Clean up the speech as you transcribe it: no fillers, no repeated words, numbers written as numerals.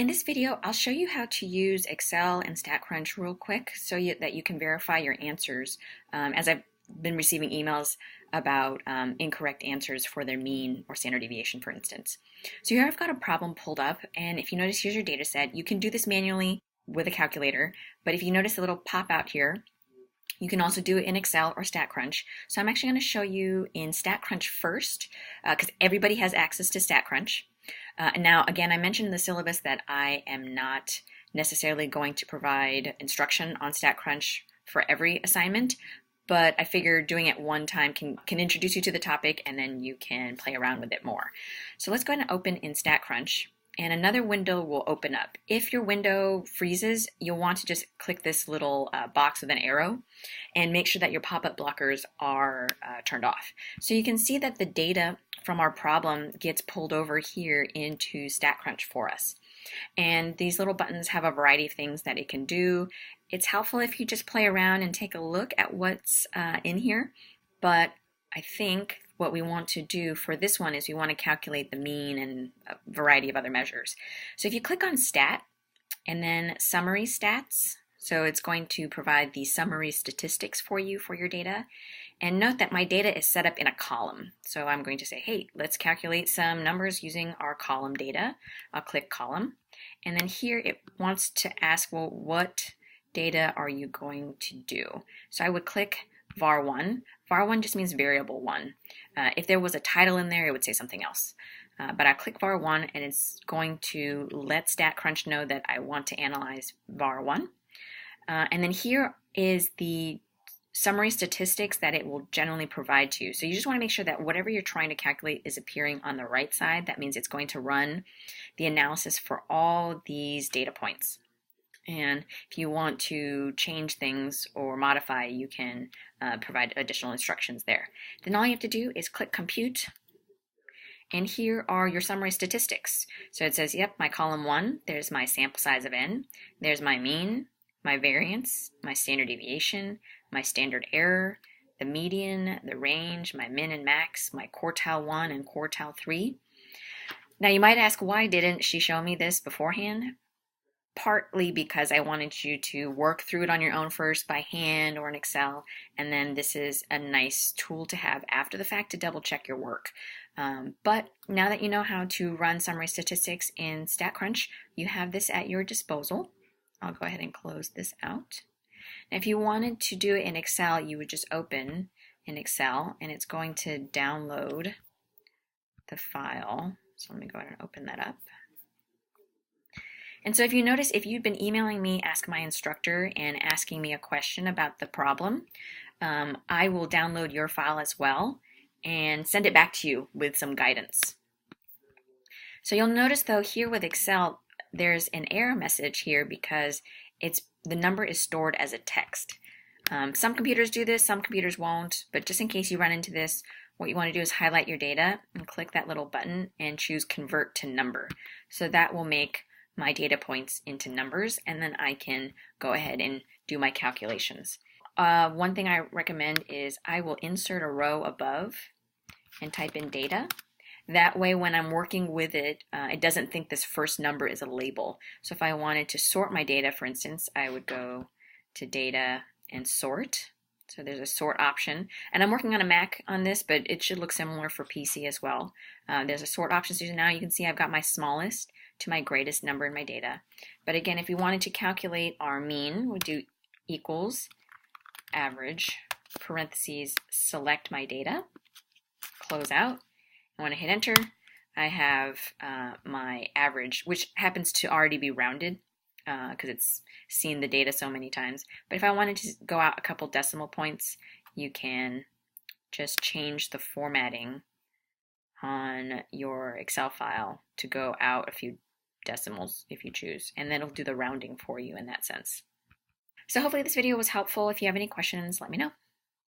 In this video, I'll show you how to use Excel and StatCrunch real quick that you can verify your answers, as I've been receiving emails about incorrect answers for their mean or standard deviation, for instance. So here I've got a problem pulled up, and if you notice, here's your data set. You can do this manually with a calculator, but if you notice a little pop out here, you can also do it in Excel or StatCrunch. So I'm actually going to show you in StatCrunch first, because everybody has access to StatCrunch. And now, again, I mentioned in the syllabus that I am not necessarily going to provide instruction on StatCrunch for every assignment, but I figure doing it one time can introduce you to the topic, and then you can play around with it more. So let's go ahead and open in StatCrunch, and another window will open up. If your window freezes, you'll want to just click this little box with an arrow and make sure that your pop-up blockers are turned off. So you can see that the data from our problem gets pulled over here into StatCrunch for us. And these little buttons have a variety of things that it can do. It's helpful if you just play around and take a look at what's in here, but I think what we want to do for this one is we want to calculate the mean and a variety of other measures. So if you click on Stat and then Summary Stats, so it's going to provide the summary statistics for you for your data. And note that my data is set up in a column. So I'm going to say, hey, let's calculate some numbers using our column data. I'll click Column. And then here it wants to ask, well, what data are you going to do? So I would click var1. var1 just means variable 1. If there was a title in there, it would say something else. But I click var1 and it's going to let StatCrunch know that I want to analyze var1. And then here is the summary statistics that it will generally provide to you. So you just want to make sure that whatever you're trying to calculate is appearing on the right side. That means it's going to run the analysis for all these data points. And if you want to change things or modify, you can provide additional instructions there. Then all you have to do is click Compute. And here are your summary statistics. So it says, yep, my column 1, there's my sample size of n, there's my mean, my variance, my standard deviation, my standard error, the median, the range, my min and max, my quartile 1 and quartile 3. Now you might ask, why didn't she show me this beforehand? Partly because I wanted you to work through it on your own first by hand or in Excel, and then this is a nice tool to have after the fact to double check your work. But now that you know how to run summary statistics in StatCrunch, you have this at your disposal. I'll go ahead and close this out. Now, if you wanted to do it in Excel, you would just open in Excel and it's going to download the file. So let me go ahead and open that up. And so if you notice, if you've been emailing me, Ask My Instructor, and asking me a question about the problem, I will download your file as well and send it back to you with some guidance. So you'll notice though here with Excel, there's an error message here because the number is stored as a text. Some computers do this, some computers won't, but just in case you run into this, what you want to do is highlight your data and click that little button and choose Convert to Number. So that will make my data points into numbers, and then I can go ahead and do my calculations. One thing I recommend is I will insert a row above and type in data. That way when I'm working with it, it doesn't think this first number is a label. So if I wanted to sort my data, for instance, I would go to Data and Sort. So there's a sort option. And I'm working on a Mac on this, but it should look similar for PC as well. There's a sort option. So now you can see I've got my smallest to my greatest number in my data. But again, if we wanted to calculate our mean, we'll do equals average, parentheses, select my data, close out. When I hit enter, I have my average, which happens to already be rounded because it's seen the data so many times. But if I wanted to go out a couple decimal points, you can just change the formatting on your Excel file to go out a few decimals if you choose, and then it'll do the rounding for you in that sense. So hopefully this video was helpful. If you have any questions, let me know.